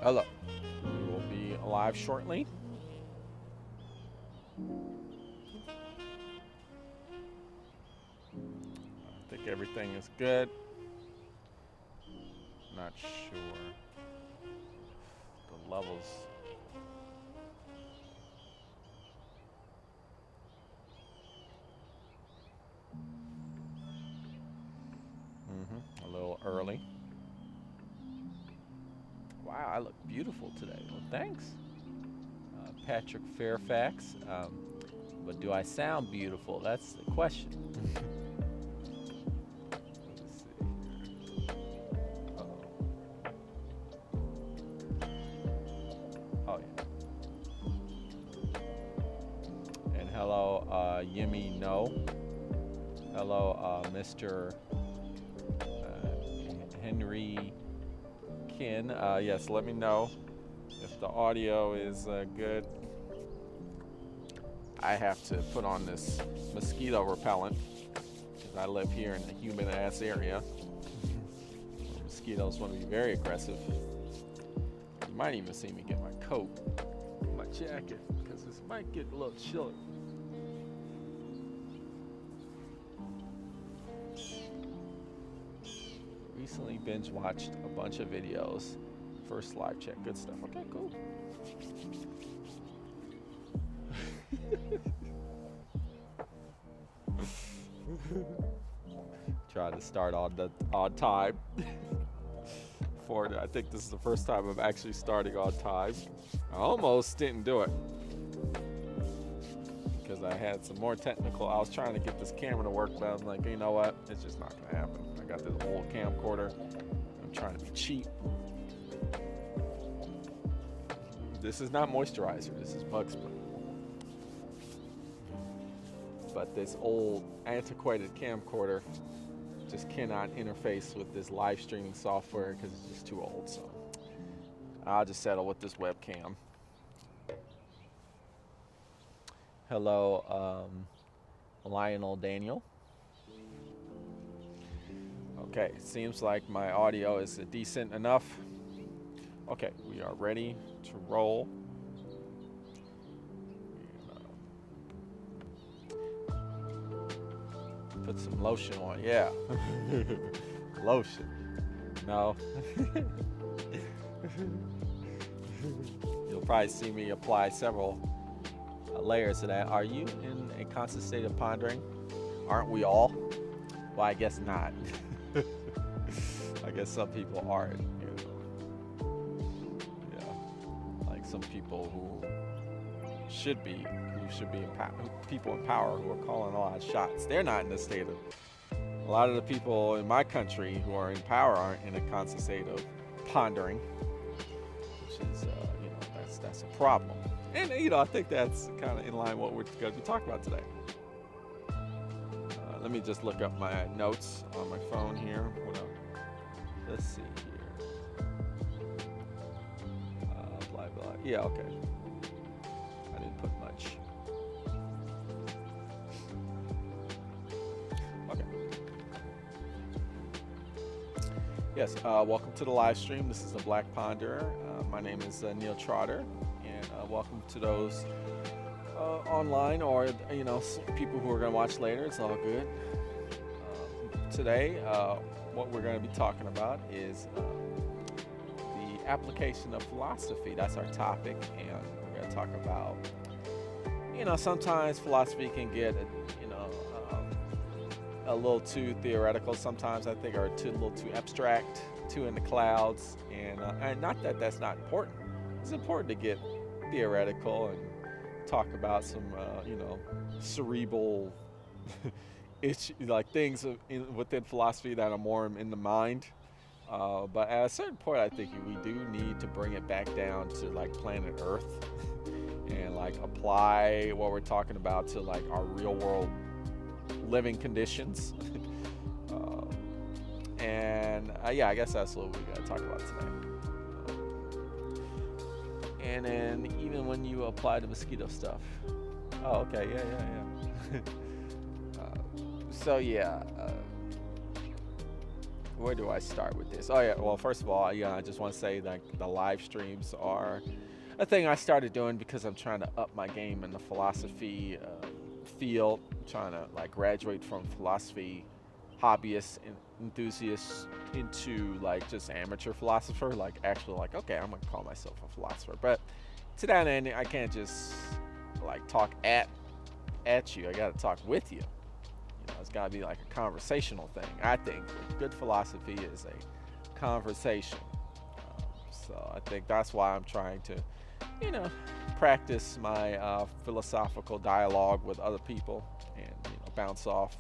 Hello. We will be live shortly. I think everything is good. Not sure. The levels. A little early. Wow, I look beautiful today. Well, thanks, Patrick Fairfax. But do I sound beautiful? That's the question. Let's see. Uh-oh. Oh yeah. And hello, Yimmy No. Hello, Mr. Henry Kin. Yes, let me know if the audio is good. I have to put on this mosquito repellent because I live here in a humid ass area. Mosquitoes want to be very aggressive. You might even see me get my coat, my jacket, because this might get a little chilly. Recently binge watched a bunch of videos. First live check, good stuff. Okay, cool. Try to start on time. I think this is the first time I'm actually starting on time. I almost didn't do it because I had some more technical. I was trying to get this camera to work, but I'm like, you know what? It's just not gonna happen. I got this old camcorder. I'm trying to be cheap. This is not moisturizer. This is bug spray. But this old antiquated camcorder just cannot interface with this live streaming software because it's just too old. So I'll just settle with this webcam. Hello, Lionel Daniel. Okay, seems like my audio is decent enough. Okay, we are ready to roll. Put some lotion on, yeah. Lotion. No. You'll probably see me apply several layers of that. Are you in a constant state of pondering? Aren't we all? Well, I guess not. I guess some people aren't. You know. Yeah. Like some people who should be people in power who are calling a lot of shots. They're not in a state of. A lot of the people in my country who are in power aren't in a constant state of pondering, which is, you know, that's a problem. And you know, I think that's kind of in line with what we're going to be talking about today. Let me just look up my notes on my phone here. Let's see here. Blah blah. Yeah, okay. I didn't put much. Okay. Yes, welcome to the live stream. This is the Black Ponderer. My name is Neil Trotter, and welcome to those online or, you know, people who are going to watch later. It's all good. Today, what we're going to be talking about is the application of philosophy. That's our topic, and we're going to talk about, you know, sometimes philosophy can get, you know, a little too theoretical sometimes, I think, or a little too abstract, too in the clouds, and not that that's not important. It's important to get theoretical and talk about some, you know, cerebral like things within philosophy that are more in the mind. But at a certain point, I think we do need to bring it back down to like planet Earth and like apply what we're talking about to like our real world living conditions. Yeah, I guess that's what we gotta talk about today. And then even when you apply the mosquito stuff. Oh, okay, yeah. So yeah, where do I start with this? Oh yeah, well first of all, yeah, I just want to say that the live streams are a thing I started doing because I'm trying to up my game in the philosophy field. I'm trying to like graduate from philosophy hobbyist and enthusiast into like just amateur philosopher. Like actually, like okay, I'm gonna call myself a philosopher, but to that end, I can't just like talk at you. I gotta talk with you. It's got to be like a conversational thing. I think good philosophy is a conversation. So I think that's why I'm trying to, you know, practice my philosophical dialogue with other people and bounce off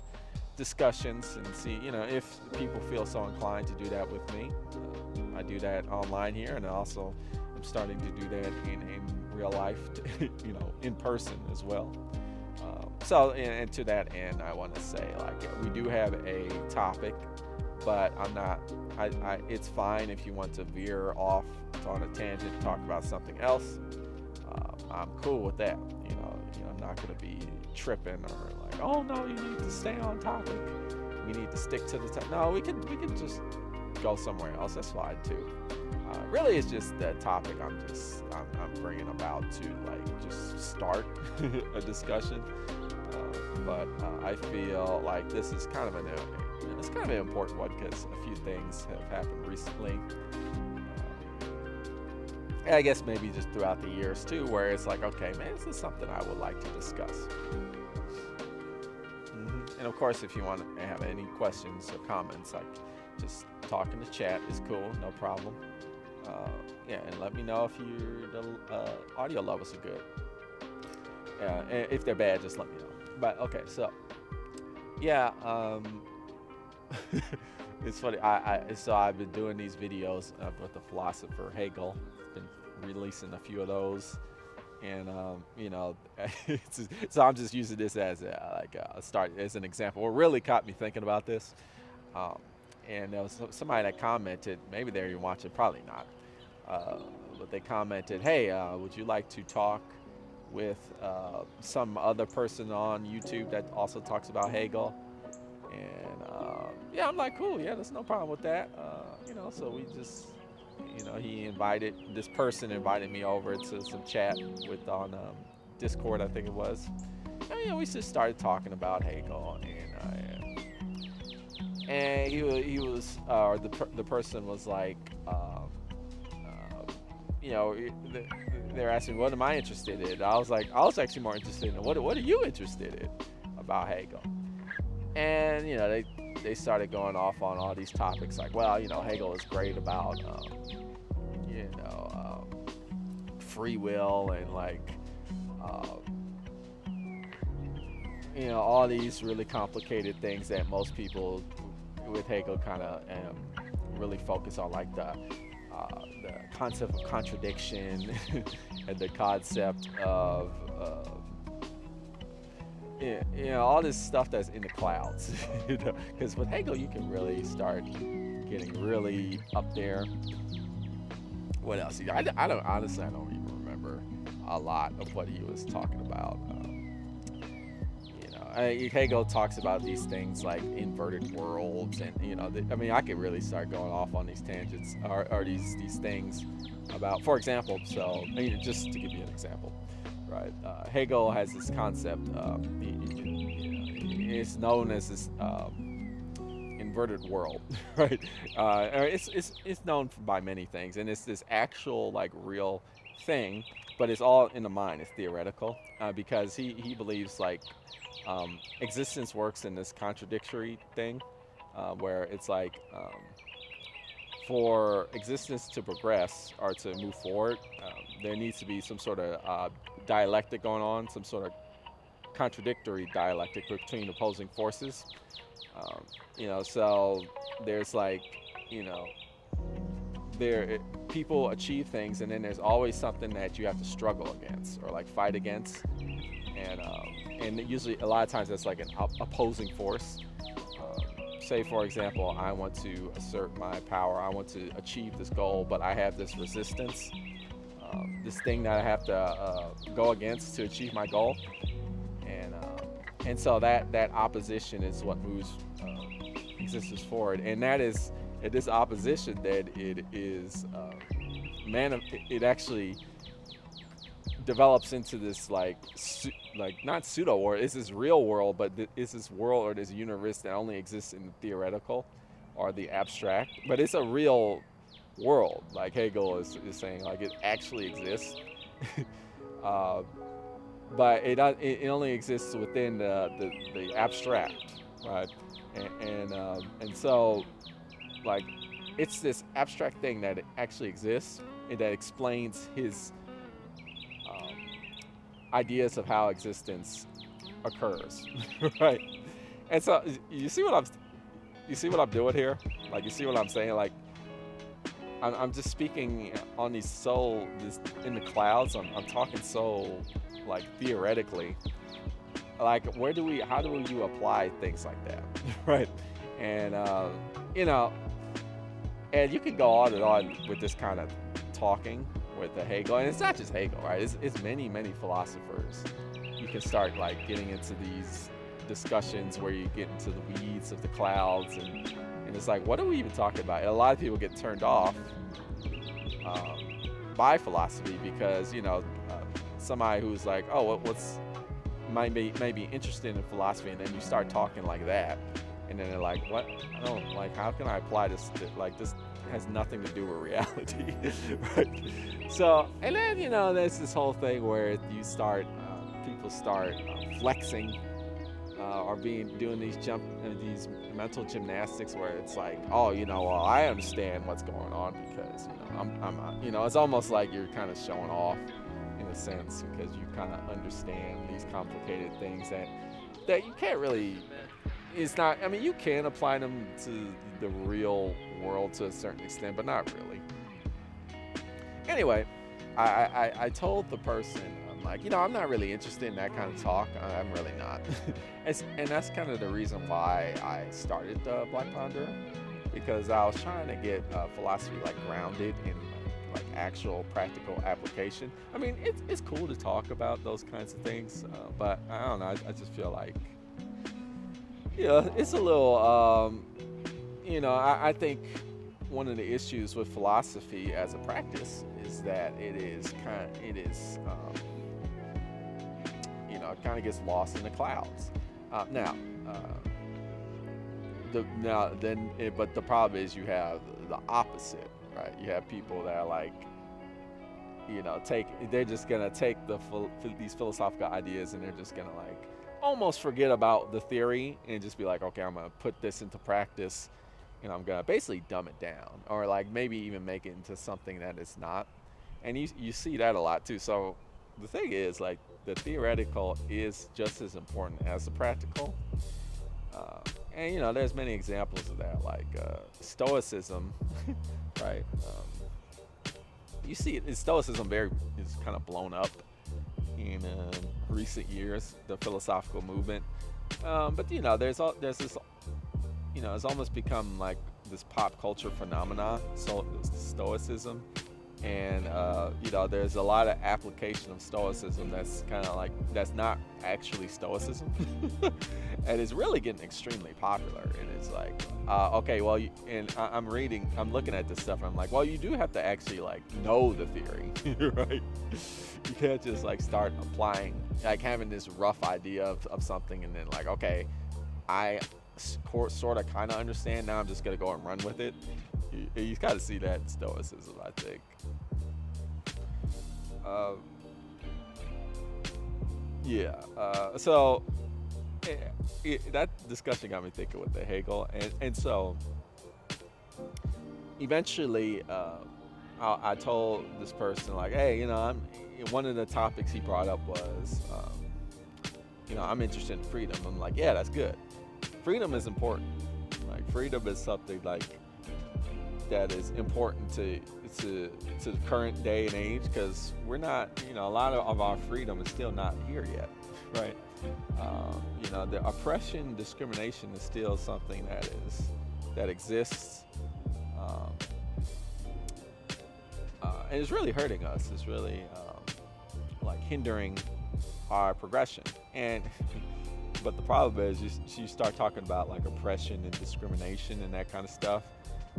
discussions and see, if people feel so inclined to do that with me. I do that online here, and also I'm starting to do that in real life, in person as well. And to that end, I want to say, like, we do have a topic, but I'm not. It's fine if you want to veer off on a tangent, talk about something else. I'm cool with that. I'm not going to be tripping or like, oh no, you need to stay on topic. We need to stick to the topic. No, we can just go somewhere else. That's fine too. Really, it's just the topic I'm bringing about to like just start a discussion. But I feel like this is kind of an important one because a few things have happened recently. I guess maybe just throughout the years too, where it's like, okay, man, this is something I would like to discuss. And of course, if you want to have any questions or comments, like just talk in the chat is cool, no problem. And let me know if the audio levels are good. If they're bad, just let me know. But okay, so yeah, it's funny. I've been doing these videos with the philosopher Hegel. Been releasing a few of those, and so I'm just using this as a start, as an example. What really caught me thinking about this, and there was somebody that commented. Maybe they're even watching, probably not. But they commented, "Hey, would you like to talk with some other person on YouTube that also talks about Hegel?" And I'm like, cool, yeah, there's no problem with that. So we just, this person invited me over to some chat on Discord, I think it was. And we just started talking about Hegel, and he was the person was like, they're asking me, what am I interested in? I was actually more interested in what are you interested in about Hegel? And they started going off on all these topics like, well, Hegel is great about free will and like all these really complicated things that most people with Hegel kind of really focus on, like the concept of contradiction and the concept of all this stuff that's in the clouds. Because with Hegel you can really start getting really up there. What else? I don't even remember a lot of what he was talking about. Hegel talks about these things like inverted worlds, and I could really start going off on these tangents or these things about, for example, just to give you an example, right? Hegel has this concept. It's known as this inverted world, right? It's known by many things, and it's this actual like real thing, but it's all in the mind. It's theoretical because he believes like. Existence works in this contradictory thing where it's like for existence to progress or to move forward, there needs to be some sort of dialectic going on, some sort of contradictory dialectic between opposing forces. So there's like, people achieve things, and then there's always something that you have to struggle against or like fight against. And usually a lot of times that's like an opposing force. Say for example, I want to assert my power, I want to achieve this goal, but I have this resistance, this thing that I have to go against to achieve my goal. And so that opposition is what moves existence forward, and that is and this opposition that it is it actually develops into this like not pseudo world. It's this real world, but it's this world or this universe that only exists in the theoretical or the abstract. But it's a real world. Like Hegel is saying, like it actually exists, uh, but it only exists within the abstract, right? And so like it's this abstract thing that actually exists and that explains his um, ideas of how existence occurs, right? And so you see what I'm doing here? Like you see what I'm saying? Like I'm just speaking on this in the clouds. I'm talking so like theoretically. Like how do you apply things like that, right? And you know, and you can go on and on with this kind of talking with the Hegel, and it's not just Hegel, right? It's many philosophers. You can start like getting into these discussions where you get into the weeds of the clouds, and it's like, what are we even talking about? And a lot of people get turned off um, by philosophy because somebody who's like, oh, what's might be interested in philosophy, and then you start talking like that, and then they're like, what? I don't like. How can I apply this? This has nothing to do with reality, right? So, and then there's this whole thing where people start flexing or doing these mental gymnastics where it's like, oh, well, I understand what's going on because it's almost like you're kind of showing off in a sense because you kind of understand these complicated things that you can't really. It's not. I mean, you can apply them to the real world to a certain extent, but not really. Anyway, I told the person, I'm like, I'm not really interested in that kind of talk. I'm really not. And that's kind of the reason why I started the Black Ponder, because I was trying to get philosophy like grounded in like actual practical application. I mean, it's cool to talk about those kinds of things, but I don't know. I just feel like, it's a little, I think one of the issues with philosophy as a practice is that it kind of gets lost in the clouds. But the problem is you have the opposite, right? You have people that are like, they're just gonna take these philosophical ideas and they're just gonna like almost forget about the theory and just be like, okay, I'm gonna put this into practice and I'm gonna basically dumb it down, or like maybe even make it into something that it's not. And you see that a lot too. So the thing is, like, the theoretical is just as important as the practical. And there's many examples of that, like Stoicism, right? You see it, Stoicism is kind of blown up in recent years, the philosophical movement. But there's this, it's almost become like this pop culture phenomena. So Stoicism, and there's a lot of application of Stoicism that's kind of like that's not actually Stoicism, and it's really getting extremely popular. And it's like, okay, well, I'm looking at this stuff, and I'm like, well, you do have to actually like know the theory, right? You can't just like start applying, like having this rough idea of something, and then like, okay, I sort of kind of understand, now I'm just gonna go and run with it. You got to see that in Stoicism, I think. So that discussion got me thinking with the Hegel, and so eventually I told this person, like, hey, one of the topics he brought up was, I'm interested in freedom. I'm like, yeah, that's good. Freedom is important. Like, freedom is something like that is important to the current day and age, because we're not, a lot of our freedom is still not here yet, right? The oppression, discrimination is still something that exists, and it's really hurting us. It's really like hindering our progression. And but the problem is, you start talking about like oppression and discrimination and that kind of stuff,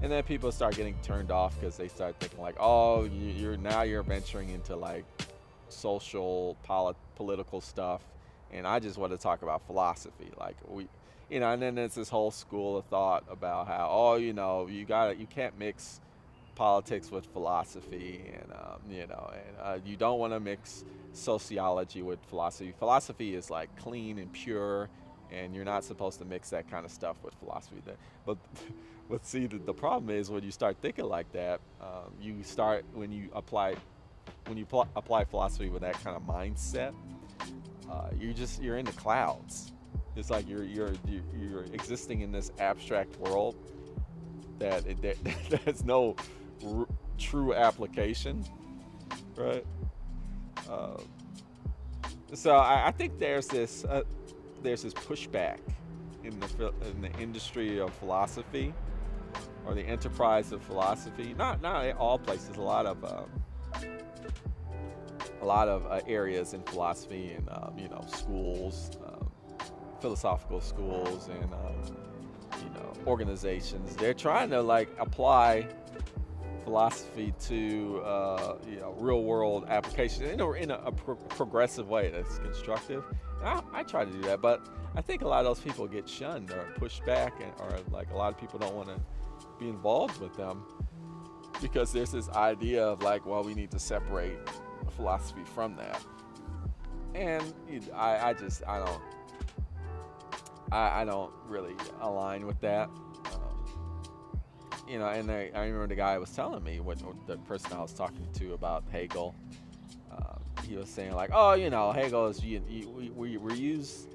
And then people start getting turned off because they start thinking like, oh, you're venturing into like social political stuff, and I just want to talk about philosophy. Like and then there's this whole school of thought about how, oh, you can't mix politics with philosophy, and you don't want to mix sociology with philosophy. Philosophy is like clean and pure, and you're not supposed to mix that kind of stuff with philosophy. But but see, the problem is when you start thinking like that, you start when you apply philosophy with that kind of mindset, you're in the clouds. It's like you're existing in this abstract world that has no true application, right? Uh, so I think there's this pushback in the industry of philosophy, or the enterprise of philosophy. Not in all places. A lot of areas in philosophy, and schools, philosophical schools, and organizations. They're trying to like apply philosophy to real world applications in a progressive way that's constructive. And I try to do that, but I think a lot of those people get shunned or pushed back, or like a lot of people don't want to be involved with them because there's this idea of like, well, we need to separate philosophy from that. And I don't really align with that. And I remember the guy was telling me, the person I was talking to about Hegel. He was saying like, oh, Hegel is we use,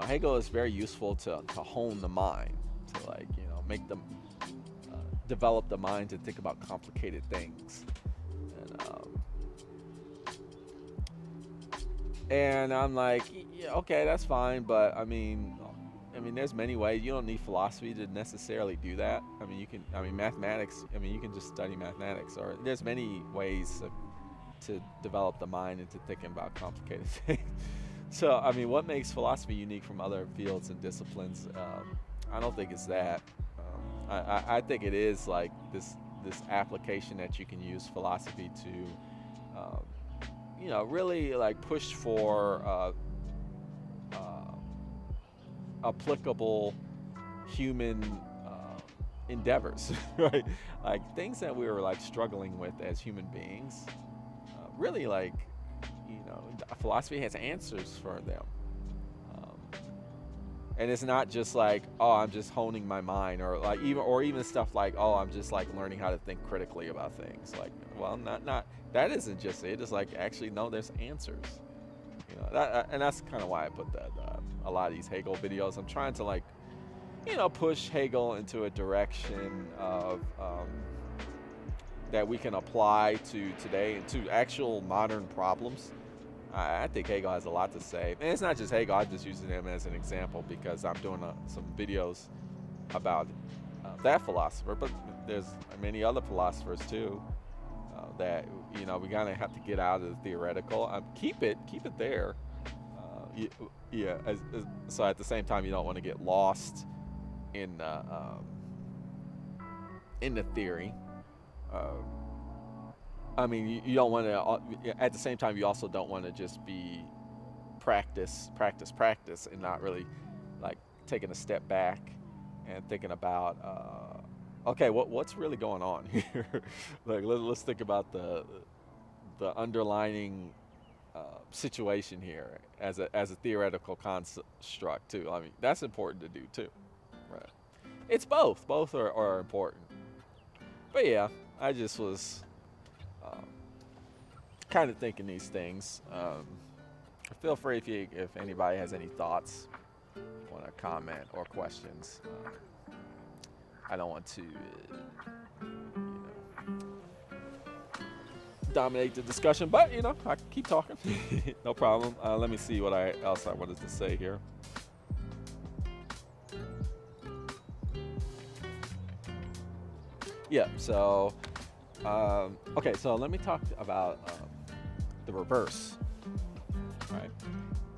Hegel is very useful to hone the mind, to like make them develop the mind to think about complicated things. And I'm like, yeah, okay, that's fine, but I mean, there's many ways. You don't need philosophy to necessarily do that. Mathematics. You can just study mathematics, or there's many ways to develop the mind into thinking about complicated things. So, what makes philosophy unique from other fields and disciplines? I don't think it's that. I think it is like this application that you can use philosophy to, really like push for applicable human endeavors, right? Like things that we were like struggling with as human beings. Really, like, philosophy has answers for them. And it's not just like, oh, I'm just honing my mind, or like even stuff like, oh, I'm just like learning how to think critically about things. Like, well, not that isn't just it. It's like, actually, no, there's answers. And that's kind of why I put that a lot of these Hegel videos. I'm trying to like, push Hegel into a direction of that we can apply to today and to actual modern problems. I think Hegel has a lot to say. And it's not just Hegel. I'm just using him as an example because I'm doing some videos about that philosopher. But there's many other philosophers too that we kind of have to get out of the theoretical. Keep it there. So at the same time, you don't want to get lost in the theory. You don't want to. At the same time, you also don't want to just be practice, and not really like taking a step back and thinking about, okay, what's really going on here? Like, let's think about the underlining situation here as a theoretical construct too. That's important to do too, right? It's both. Both are important. But yeah, I just was kind of thinking these things. Feel free if anybody has any thoughts, want to comment or questions. I don't want to dominate the discussion, but I can keep talking. No problem. Let me see what else I wanted to say here. Yeah, so okay, so let me talk about the reverse, right?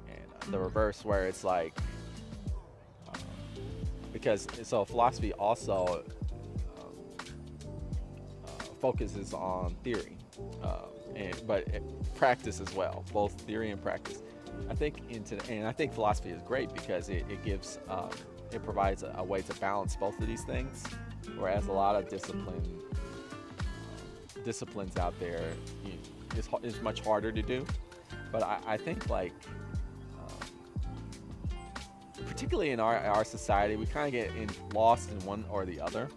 And the reverse, where it's like, because so philosophy also focuses on theory, but practice as well, both theory and practice. I think and I think philosophy is great because it gives it provides a way to balance both of these things, whereas a lot of disciplines out there is much harder to do. But I think like particularly in our society, we kind of get lost in one or the other.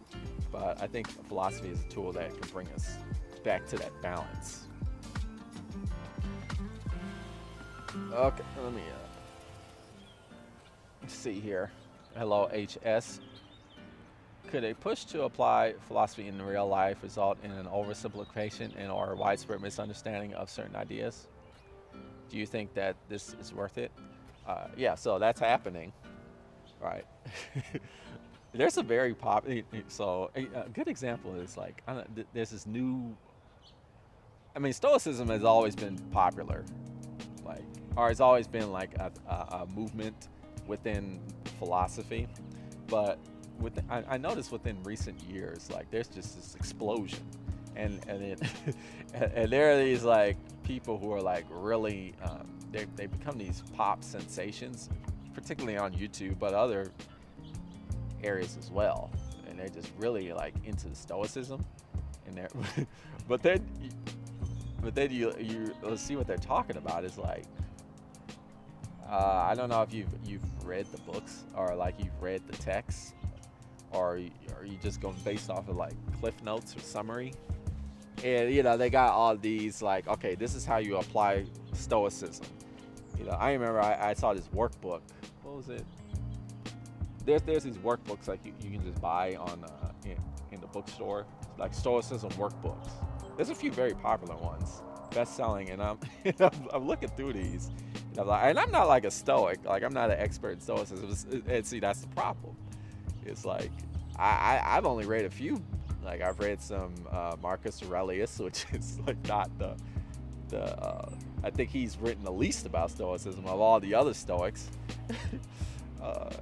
But I think philosophy is a tool that can bring us back to that balance. Okay, let me see here. Hello, HS. Could a push to apply philosophy in real life result in an oversimplification and or widespread misunderstanding of certain ideas? Do you think that this is worth it? Yeah, so that's happening, right? There's a very so a good example is like there's this new. I mean, Stoicism has always been popular, like, or it's always been like a movement within philosophy, but I noticed within recent years, like there's just this explosion, and it and there are these like people who are like really they become these pop sensations, particularly on YouTube, but other areas as well, and they're just really like into the Stoicism, and they're but then you let's see what they're talking about is like I don't know if you've read the books or like you've read the text, or are you just going based off of like cliff notes or summary, and they got all these like, okay, this is how you apply Stoicism. I remember I saw this workbook. What was it? There's these workbooks like you can just buy on in the bookstore, like Stoicism workbooks. There's a few very popular ones, best selling, and I'm looking through these, and I'm not like a Stoic, like I'm not an expert in Stoicism, and see that's the problem. It's like I've only read a few, like I've read some Marcus Aurelius, which is like not the I think he's written the least about Stoicism of all the other Stoics.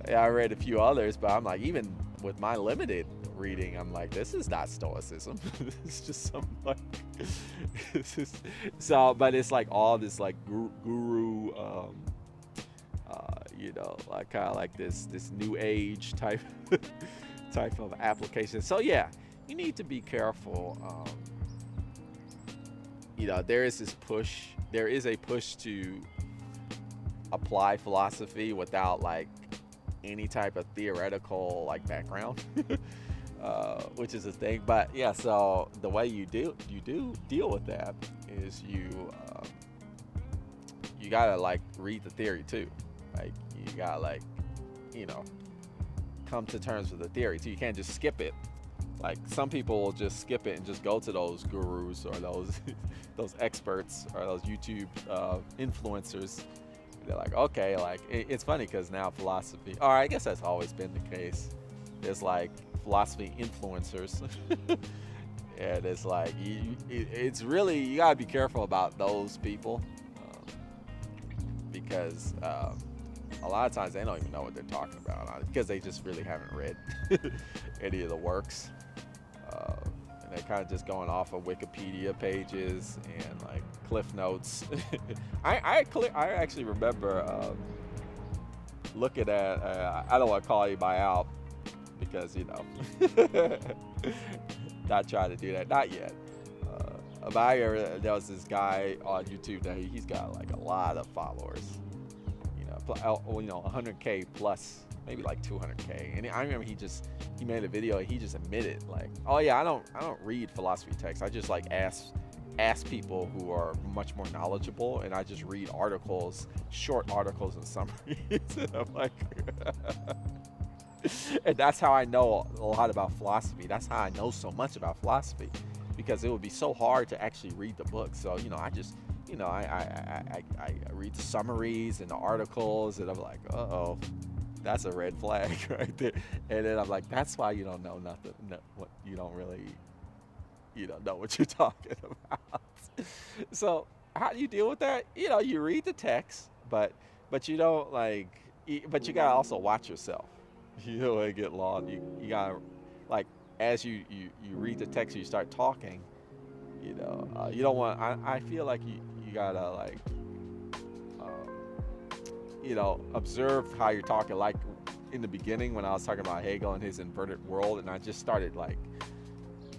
Yeah, I read a few others, but I'm like, even with my limited reading, I'm like, this is not Stoicism. It's just some like, but it's like all this like guru, like kind of like this new age type of application. So yeah, you need to be careful. There is a push to apply philosophy without like any type of theoretical like background, which is a thing. But yeah, so the way you do deal with that is you gotta like read the theory too. Like you gotta like come to terms with the theory too. You can't just skip it. Like some people will just skip it and just go to those gurus or those those experts or those YouTube influencers. They're like, okay, like it's funny because now philosophy, or I guess that's always been the case. There's like philosophy influencers, and it's like it's really, you gotta be careful about those people, because a lot of times they don't even know what they're talking about because they just really haven't read any of the works, and they're kind of just going off of Wikipedia pages and like cliff notes. I actually remember looking at I don't want to call anybody out because not trying to do that, not yet, but there was this guy on YouTube that he's got like a lot of followers, 100K plus, maybe like 200K, and I remember he made a video and he just admitted like, oh yeah, I don't read philosophy texts, I just like ask people who are much more knowledgeable, and I just read articles, short articles and summaries. And I'm like and that's how I know a lot about philosophy. That's how I know so much about philosophy, because it would be so hard to actually read the book. So I just I read the summaries and the articles, and I'm like, uh-oh, that's a red flag right there. And then I'm like, that's why you don't know nothing. What you don't really, don't know what you're talking about. So how do you deal with that? You read the text, but you don't but you gotta also watch yourself. You don't want to get lost. You gotta like as you read the text, you start talking. You don't want. I feel like you gotta like observe how you're talking. Like in the beginning when I was talking about Hegel and his inverted world, and I just started like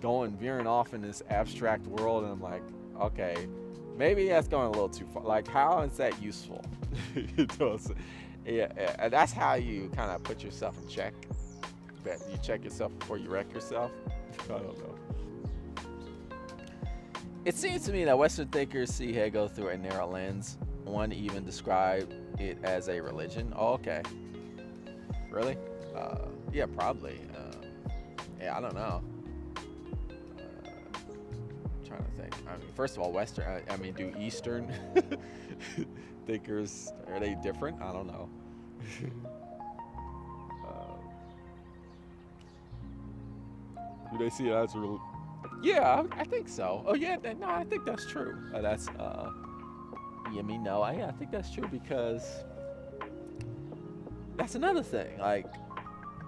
veering off in this abstract world, and I'm like, okay, maybe that's going a little too far. Like, how is that useful? So, yeah, and that's how you kind of put yourself in check. That you check yourself before you wreck yourself. I don't know. It seems to me that Western thinkers see Hegel through a narrow lens. One even described it as a religion. Oh, okay. Really? Yeah, probably. Yeah, I don't know. Trying to think. I mean, first of all, Western. I mean, do Eastern thinkers, are they different? I don't know. Do they see it as a real? Yeah, I think so. Oh yeah, no, I think that's true. That's yeah, me no. I think that's true because that's another thing. Like,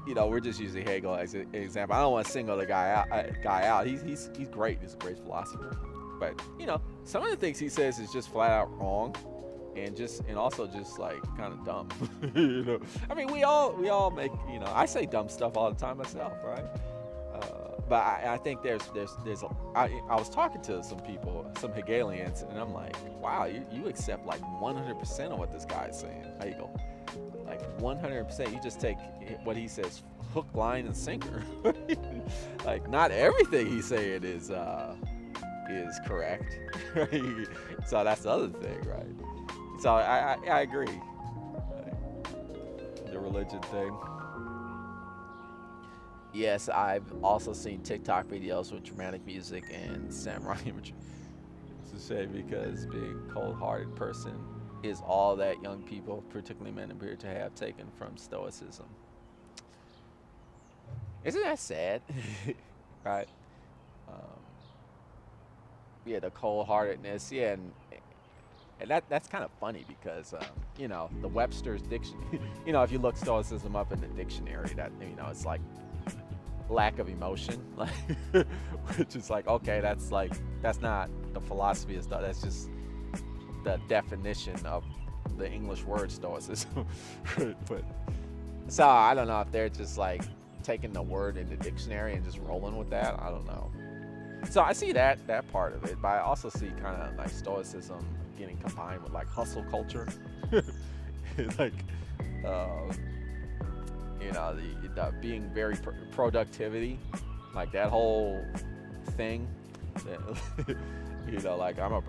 we're just using Hegel as an example. I don't want to single the guy out. He's great. He's a great philosopher. But some of the things he says is just flat out wrong, and also just like kind of dumb. I mean, we all make I say dumb stuff all the time myself, right? But I think there's I was talking to some people, some Hegelians, and I'm like, wow, you accept like 100% of what this guy is saying, Hegel. Like 100%. You just take what he says hook, line, and sinker. Like not everything he's saying is correct. So that's the other thing, right? So I agree. The religion thing. Yes, I've also seen TikTok videos with dramatic music and samurai imagery. It's a shame because being a cold-hearted person is all that young people, particularly men, appear to have taken from Stoicism. Isn't that sad? Right? Yeah, the cold-heartedness. Yeah, and that's kind of funny because the Webster's dictionary. If you look Stoicism up in the dictionary, that it's like lack of emotion, like which is like, okay, that's not the philosophy of stuff. That's just the definition of the English word stoicism. But so I don't know if they're just like taking the word in the dictionary and just rolling with that. I don't know. So I see that part of it, but I also see kind of like stoicism getting combined with like hustle culture. Like the being very productivity, like that whole thing. Like I'm a,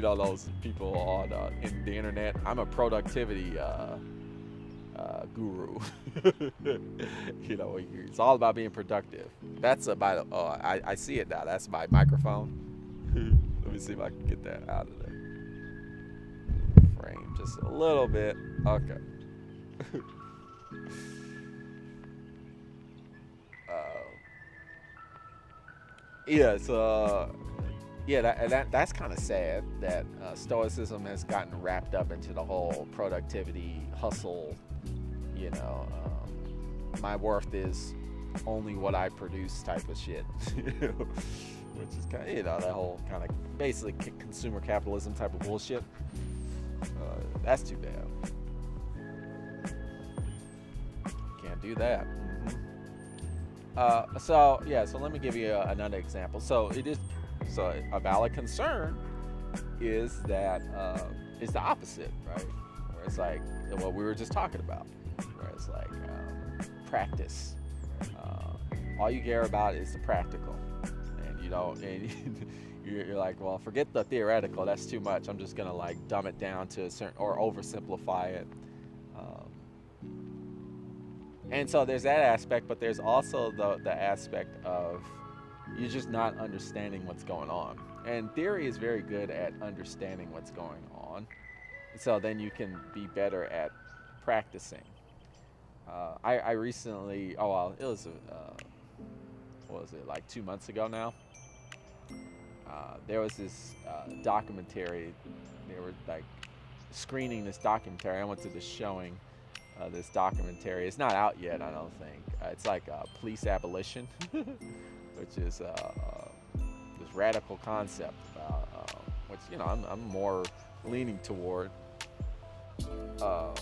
those people on in the internet. I'm a productivity guru. It's all about being productive. That's about. I see it now. That's my microphone. Let me see if I can get that out of there. Frame just a little bit. Okay. Yeah, so that's kind of sad that Stoicism has gotten wrapped up into the whole productivity hustle. My worth is only what I produce type of shit, which is kind of that whole kind of basically consumer capitalism type of bullshit. That's too bad. Can't do that. So let me give you another example. So a valid concern is that is the opposite, right? Where it's like what we were just talking about, where it's like practice. All you care about is the practical, and you're like, well, forget the theoretical. That's too much. I'm just gonna like dumb it down to a certain or oversimplify it. And so there's that aspect, but there's also the aspect of you're just not understanding what's going on. And theory is very good at understanding what's going on. So then you can be better at practicing. I recently, it was, what was it, like 2 months ago now? There was this documentary. They were like screening this documentary. I went to the showing. this documentary. It's not out yet, I don't think. It's like police abolition, which is this radical concept about which I'm more leaning toward. Uh,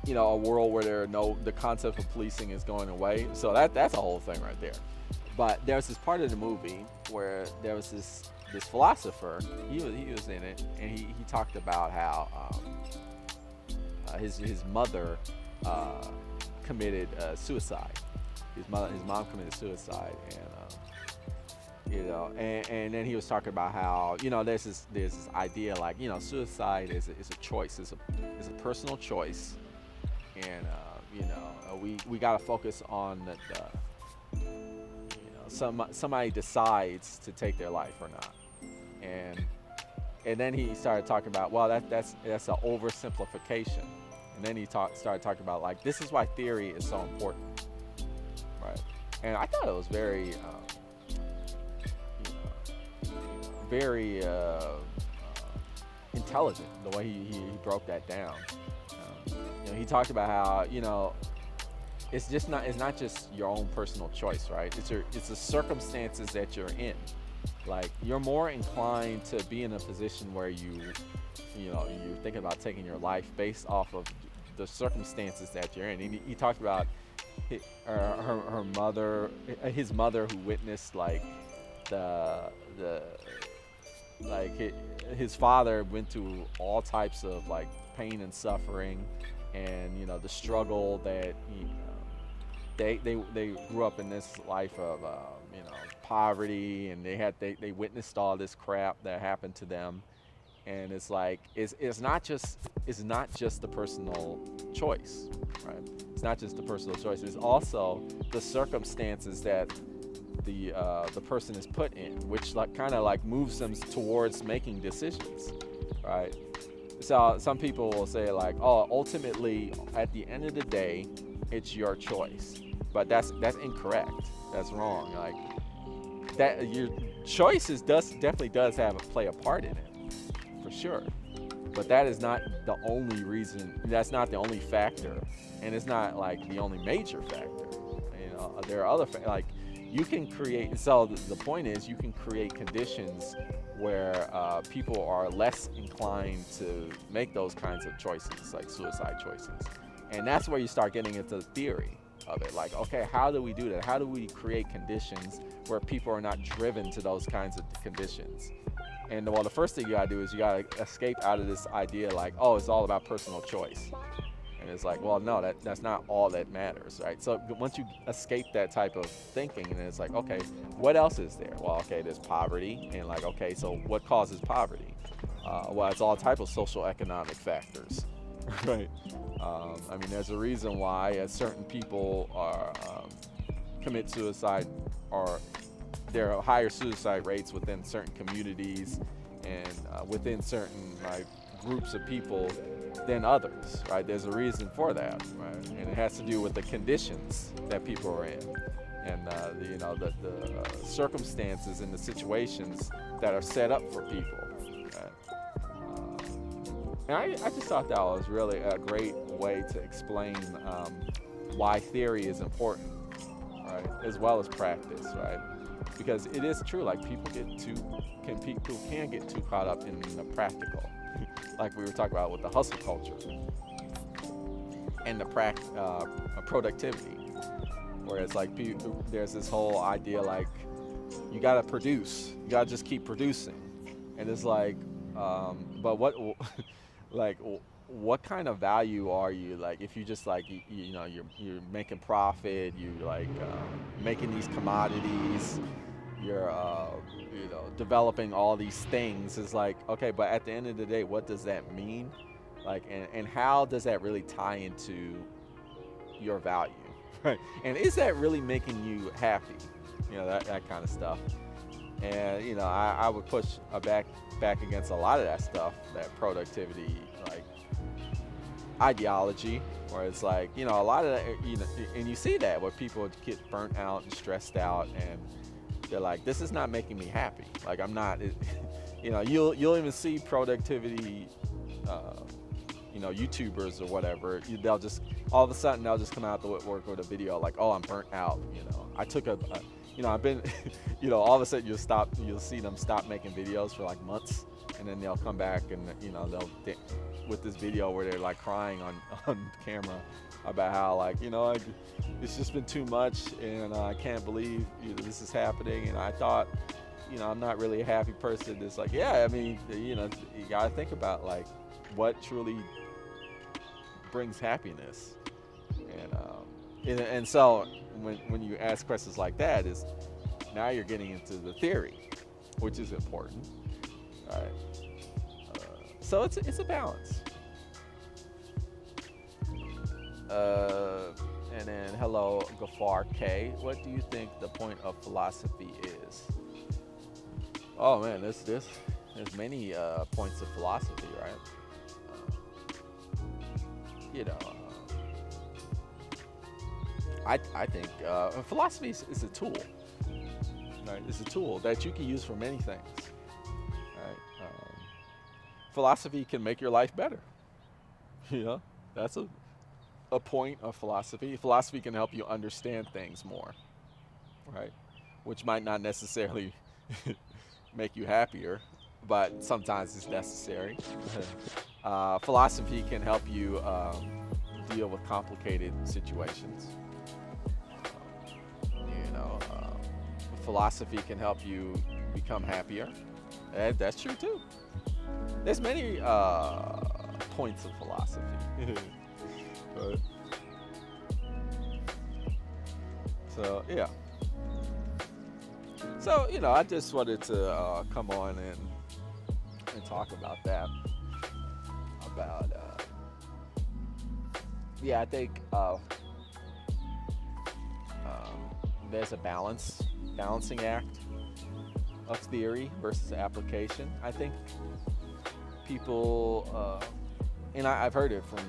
a world where the concept of policing is going away. So that's a whole thing right there. But there's this part of the movie where there was this philosopher. He was in it, and he talked about how his mother committed suicide. His mom committed suicide, and then he was talking about how there's this idea like suicide is a choice, is a personal choice, and we got to focus on the somebody decides to take their life or not, and then he started talking about, well, that's an oversimplification, and then he started talking about like, this is why theory is so important, right? And I thought it was very very intelligent the way he broke that down. He talked about how it's not just your own personal choice, right? It's the circumstances that you're in. Like, you're more inclined to be in a position where you're thinking about taking your life based off of the circumstances that you're in. And he talked about her mother, his mother, who witnessed like his father went through all types of like pain and suffering, and the struggle that they grew up in this life of poverty, and they witnessed all this crap that happened to them. And it's like it's not just the personal choice, right? It's not just the personal choice. It's also the circumstances that the person is put in, which like kind of like moves them towards making decisions, right? So some people will say like, oh, ultimately at the end of the day, it's your choice, but that's incorrect. That's wrong. Like, that your choices definitely does play a part in it, for sure. But that is not the only reason. That's not the only factor, and it's not like the only major factor. There are other like you can create. So the point is, you can create conditions where people are less inclined to make those kinds of choices, like suicide choices, and that's where you start getting into the theory of it. Like, okay, how do we do that? How do we create conditions where people are not driven to those kinds of conditions? And well, the first thing you gotta do is you gotta escape out of this idea like, oh, it's all about personal choice. And it's like, well, no, that's not all that matters, right? So once you escape that type of thinking, then it's like, okay, what else is there? Well, okay, there's poverty, and like, okay, so what causes poverty? Well, it's all type of social economic factors, right? I mean, there's a reason why certain people are commit suicide, or there are higher suicide rates within certain communities and within certain like groups of people than others, right? There's a reason for that, right? And it has to do with the conditions that people are in, and the circumstances and the situations that are set up for people. Right? And I just thought that was really a great way to explain why theory is important, right? As well as practice, right? Because it is true, like people can get too caught up in the practical, like we were talking about with the hustle culture and the productivity, where it's like there's this whole idea like you gotta produce, you gotta just keep producing, and it's like, but what, like, what kind of value are you, like, if you just like you're making profit, you like making these commodities, you're developing all these things. Is like, okay, but at the end of the day, what does that mean? Like, and how does that really tie into your value, right? And is that really making you happy? That kind of stuff. And I would push back against a lot of that stuff, that productivity like ideology, where it's like, a lot of that, and you see that where people get burnt out and stressed out, and they're like, this is not making me happy. Like, I'm not, you'll even see productivity YouTubers or whatever, they'll just all of a sudden they'll just come out the woodwork with a video like, oh, I'm burnt out. I took I've been, all of a sudden you'll see them stop making videos for like months, and then they'll come back and with this video where they're like crying on camera about how like it's just been too much, and I can't believe this is happening, and I thought I'm not really a happy person. It's like, yeah, I mean, you gotta think about like what truly brings happiness, and so when you ask questions like that, is now you're getting into the theory, which is important, right? So it's a balance. And then hello Gafar K, what do you think the point of philosophy is? Oh man, there's many points of philosophy, right? I think philosophy is a tool, right? It's a tool that you can use for many things, right? Philosophy can make your life better. That's a point of philosophy. Philosophy can help you understand things more, right? Which might not necessarily make you happier, but sometimes it's necessary. Philosophy can help you deal with complicated situations. Philosophy can help you become happier. That's true too. There's many points of philosophy. So yeah. So I just wanted to come on and talk about that. About I think there's a balancing act of theory versus application. I think people, and I've heard it from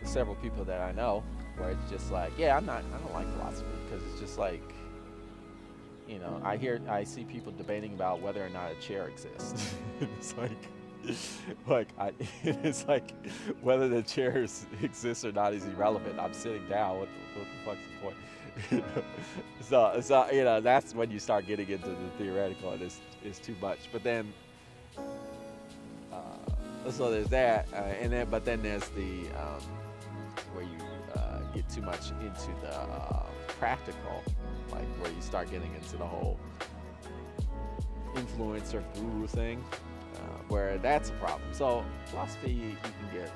several people that I know, where it's just like, I don't like philosophy because it's just like, I see people debating about whether or not a chair exists. It's it's like whether the chairs exist or not is irrelevant. I'm sitting down. What the fuck's the point? So that's when you start getting into the theoretical, and it's too much. But then, so there's that, but then there's the where you get too much into the practical, like where you start getting into the whole influencer guru thing, where that's a problem. So philosophy, you can get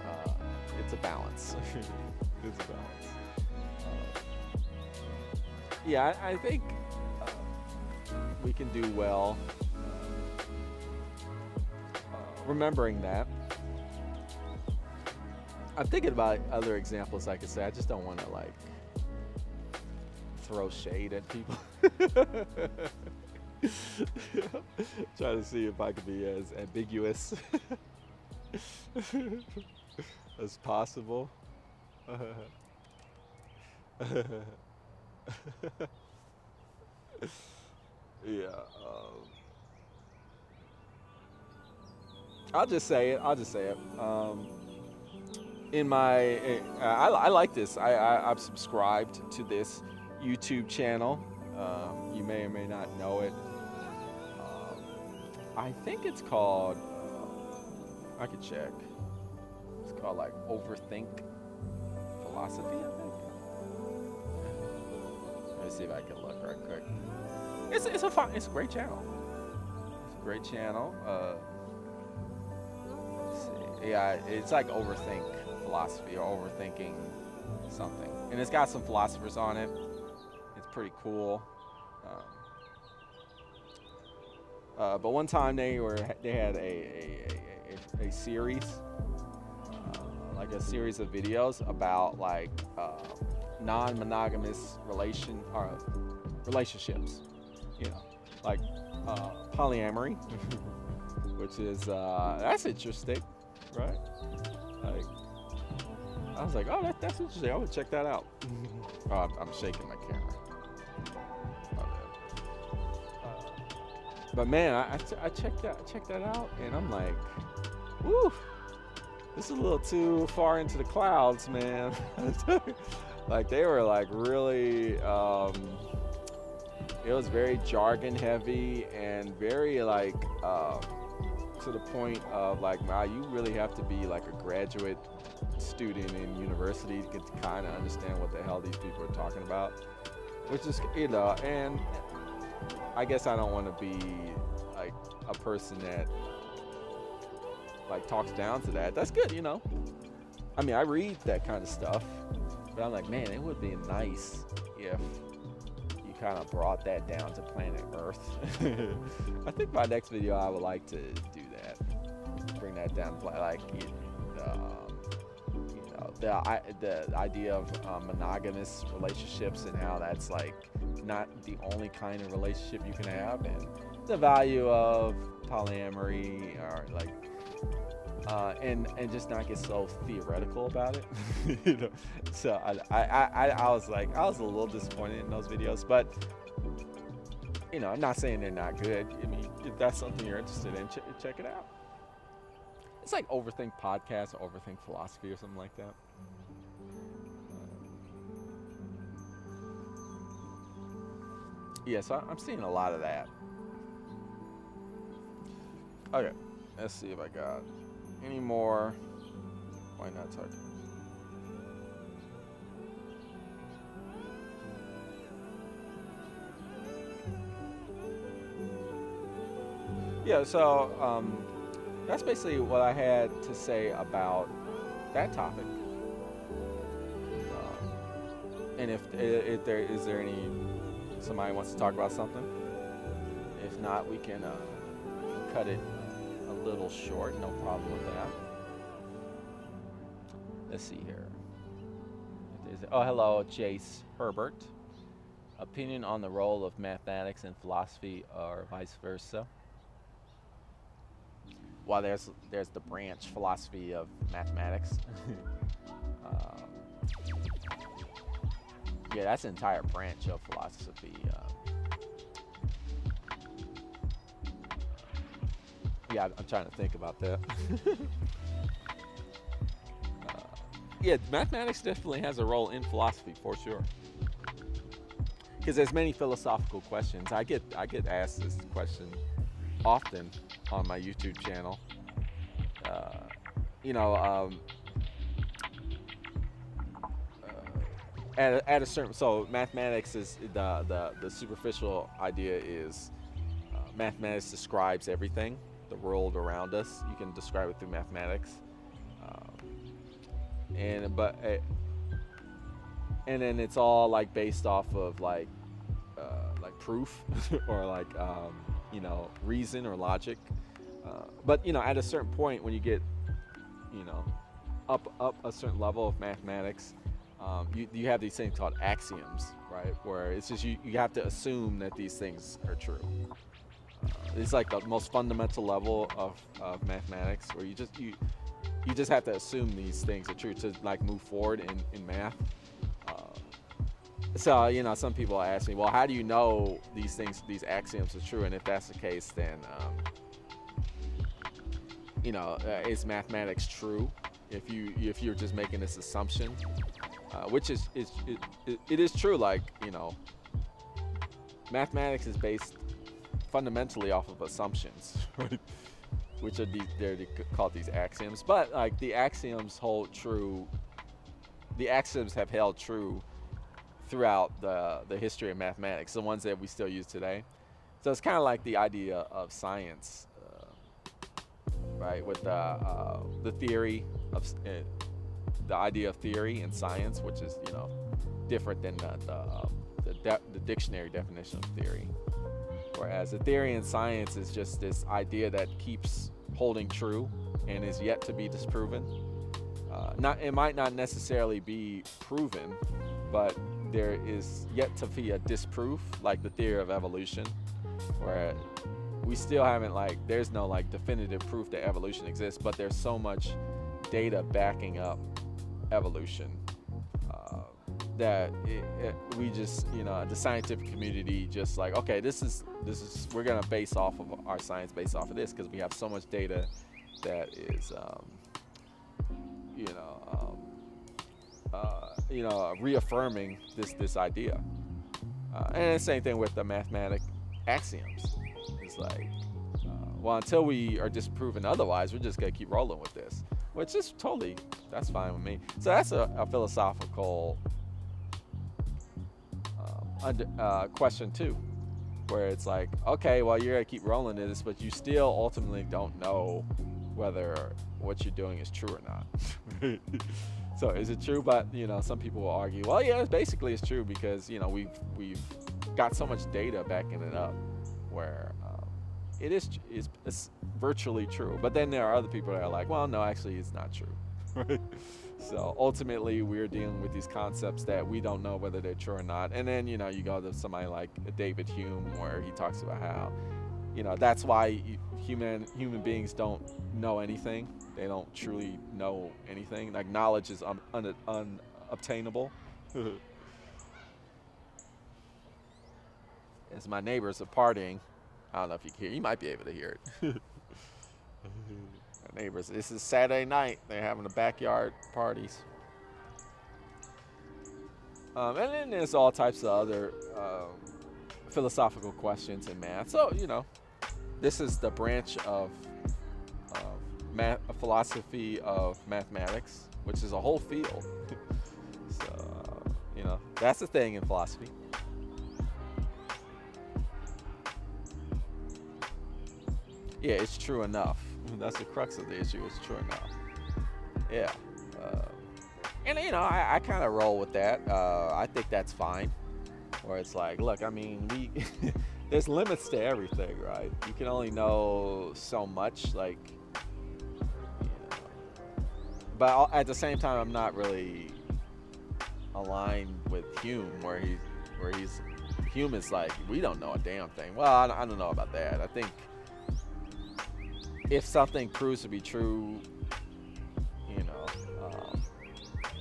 it's a balance. It's a balance. I think we can do well remembering that. I'm thinking about other examples I could say. I just don't want to like throw shade at people. Try to see if I could be as ambiguous as possible. I'll just say it. I like this. I've subscribed to this YouTube channel. You may or may not know it. I think it's called, I could check. It's called like Overthink Philosophy, I think. Let me see if I can look right quick. It's a great channel. It's a great channel. Let's see. It's like Overthink Philosophy or Overthinking something. And it's got some philosophers on it. It's pretty cool. But one time they had a series, like a series of videos about like non-monogamous relationships, like polyamory, which is that's interesting, right? Like, I was like, oh, that's interesting. I would check that out. Oh, I'm shaking my camera. But man, I checked that out, and I'm like, woo, this is a little too far into the clouds, man. Like they were like really, it was very jargon heavy and very like to the point of like, wow, you really have to be like a graduate student in university to get to kind of understand what the hell these people are talking about, which is, and I guess I don't want to be like a person that like talks down to that. That's good, I mean, I read that kind of stuff, but I'm like, man, it would be nice if you kind of brought that down to planet Earth. I think my next video I would like to do that, bring that down to like the idea of monogamous relationships and how that's like not the only kind of relationship you can have, and the value of polyamory, or like and just not get so theoretical about it. So I was like, I was a little disappointed in those videos, but I'm not saying they're not good. I mean, if that's something you're interested in, check it out. It's like Overthink Podcast or Overthink Philosophy or something like that. Yeah, so I'm seeing a lot of that. Okay, let's see if I got any more. Why not talk? Yeah, so that's basically what I had to say about that topic. And if there is there any somebody wants to talk about something, if not, we can cut it a little short. No problem with that. Let's see here. Oh, hello, Jace Herbert. Opinion on the role of mathematics and philosophy, or vice versa. Well, there's the branch philosophy of mathematics. Yeah, that's an entire branch of philosophy. Yeah, I'm trying to think about that. Yeah, mathematics definitely has a role in philosophy for sure. Because there's many philosophical questions. I get asked this question often on my YouTube channel. At a certain, so mathematics is the superficial idea is mathematics describes everything, the world around us. You can describe it through mathematics, and then it's all like based off of like proof or like reason or logic. But at a certain point, when you get up a certain level of mathematics, you have these things called axioms, right? Where it's just you have to assume that these things are true. It's like the most fundamental level of mathematics, where you just have to assume these things are true to like move forward in math. So some people ask me, well, how do you know these axioms are true? And if that's the case, then is mathematics true? If you're just making this assumption, which it is true. Like mathematics is based fundamentally off of assumptions, right? Which are they're called these axioms. But like the axioms hold true. The axioms have held true throughout the history of mathematics, the ones that we still use today. So it's kind of like the idea of science, right? With the theory of the idea of theory and science, which is different than the dictionary definition of theory. Whereas the theory in science is just this idea that keeps holding true and is yet to be disproven. It might not necessarily be proven, but there is yet to be a disproof, like the theory of evolution, where we still haven't there's no definitive proof that evolution exists, but there's so much data backing up evolution that we just the scientific community just okay, this is we're gonna base off of our science based off of this, because we have so much data that is you know, reaffirming this idea. And the same thing with the mathematic axioms. It's like, well, until we are disproven otherwise, we're just gonna keep rolling with this, which is totally, that's fine with me. So that's a philosophical question too, where it's like, okay, well, you're gonna keep rolling this, but you still ultimately don't know whether what you're doing is true or not. So is it true? But some people will argue, well, yeah, basically it's true because we've got so much data backing it up, where it's virtually true. But then there are other people that are like, well, no, actually, it's not true. So ultimately, we're dealing with these concepts that we don't know whether they're true or not. And then you go to somebody like David Hume, where he talks about how that's why human beings don't know anything. They don't truly know anything. Like, knowledge is unobtainable. As my neighbors are partying, I don't know if you can hear. You might be able to hear it. My neighbors. This is Saturday night. They're having the backyard parties. And then there's all types of other philosophical questions in math. So this is the branch of philosophy of mathematics, which is a whole field. So that's the thing in philosophy. Yeah, it's true enough. That's the crux of the issue. It's true enough. Yeah. And I kind of roll with that. I think that's fine. Where it's like, look, I mean, there's limits to everything, right? You can only know so much, like, but at the same time, I'm not really aligned with Hume, where Hume is like, we don't know a damn thing. Well, I don't know about that. I think if something proves to be true,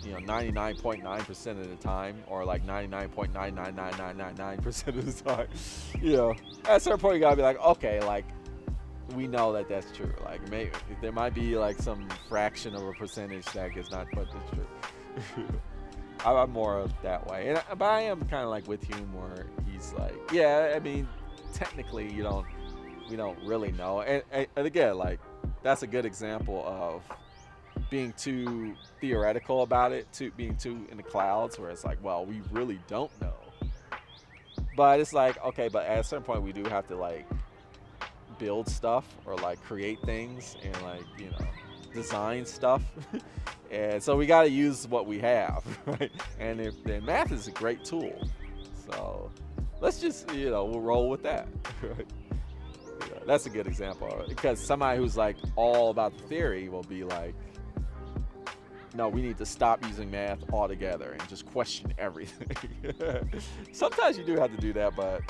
99.9% of the time, or like 99.99999% of the time, at a certain point you gotta be like, okay, like, we know that that's true. Like, maybe there might be like some fraction of a percentage that is not quite true. I'm more of that way, but I am kind of like with Hume, where he's like, yeah, I mean, technically we don't really know, and again, like, that's a good example of being too theoretical about it, being too in the clouds, where it's like, well, we really don't know. But it's like, okay, but at a certain point we do have to like build stuff, or like create things, and like design stuff. And so we got to use what we have, right? And math is a great tool, so let's just we'll roll with that. Right? That's a good example of it, because somebody who's like all about the theory will be like, no, we need to stop using math altogether and just question everything. Sometimes you do have to do that, but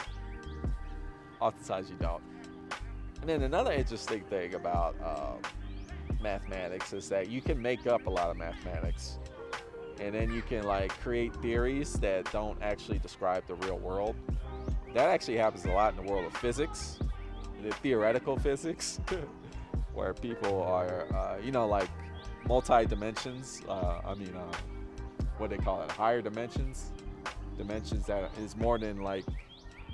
oftentimes you don't. And then another interesting thing about mathematics is that you can make up a lot of mathematics, and then you can like create theories that don't actually describe the real world. That actually happens a lot in the world of physics, the theoretical physics, where people are, like multi-dimensions. What they call it, higher dimensions that is more than like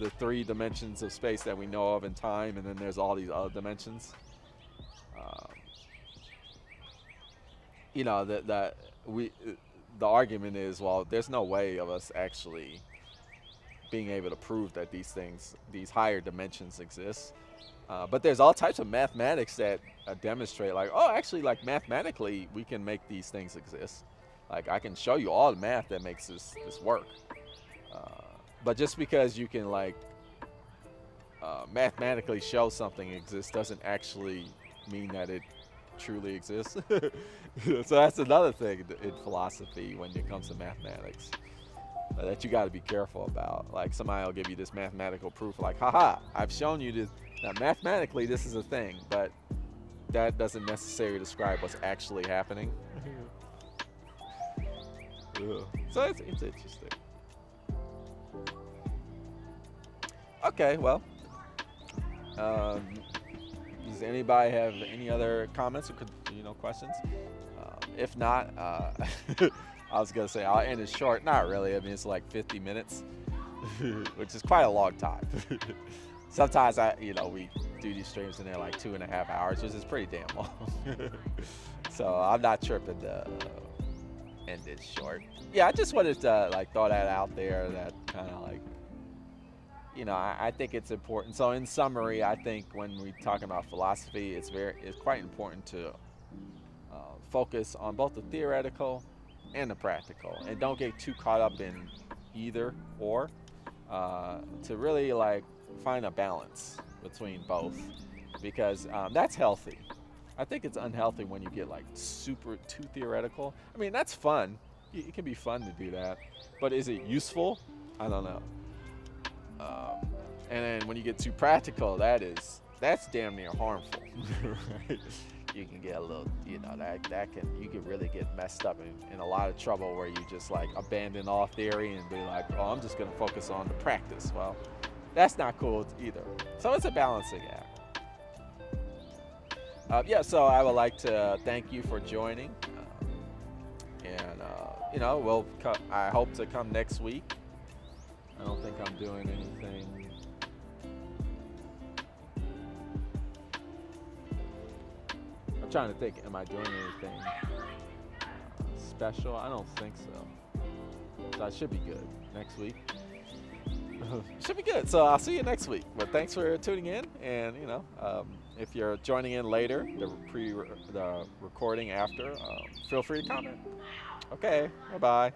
the 3 dimensions of space that we know of in time, and then there's all these other dimensions. The argument is, well, there's no way of us actually being able to prove that these higher dimensions exist. But there's all types of mathematics that demonstrate, like, oh, actually, like, mathematically, we can make these things exist. Like, I can show you all the math that makes this work. But just because you can, like, mathematically show something exists doesn't actually mean that it truly exists. So that's another thing in philosophy when it comes to mathematics that you got to be careful about. Like, somebody will give you this mathematical proof, like, haha, I've shown you this. Now, mathematically, this is a thing, but that doesn't necessarily describe what's actually happening. So it's interesting. Does anybody have any other comments or questions? If not, I was gonna say I'll end it short. Not really. I mean, it's like 50 minutes, which is quite a long time. Sometimes we do these streams and they're like 2.5 hours, which is pretty damn long. So I'm not tripping to end it short. Yeah, I just wanted to like throw that out there. That kind of like, I think it's important. So in summary, I think when we talking about philosophy, it's quite important to focus on both the theoretical and the practical, and don't get too caught up in either or. To really like find a balance between both, because that's healthy. I think it's unhealthy when you get like super too theoretical. I mean, that's fun. It can be fun to do that, but is it useful? I don't know. And then when you get too practical, that's damn near harmful. Right? You can get a little, you can really get messed up in a lot of trouble where you just like abandon all theory and be like, oh, I'm just gonna focus on the practice. Well, that's not cool either. So it's a balancing act. So I would like to thank you for joining, and I hope to come next week. I don't think I'm doing anything. I'm trying to think, am I doing anything special? I don't think so. So I should be good next week. Should be good. So I'll see you next week. But thanks for tuning in, and if you're joining in later, the recording after, feel free to comment. Okay, bye-bye.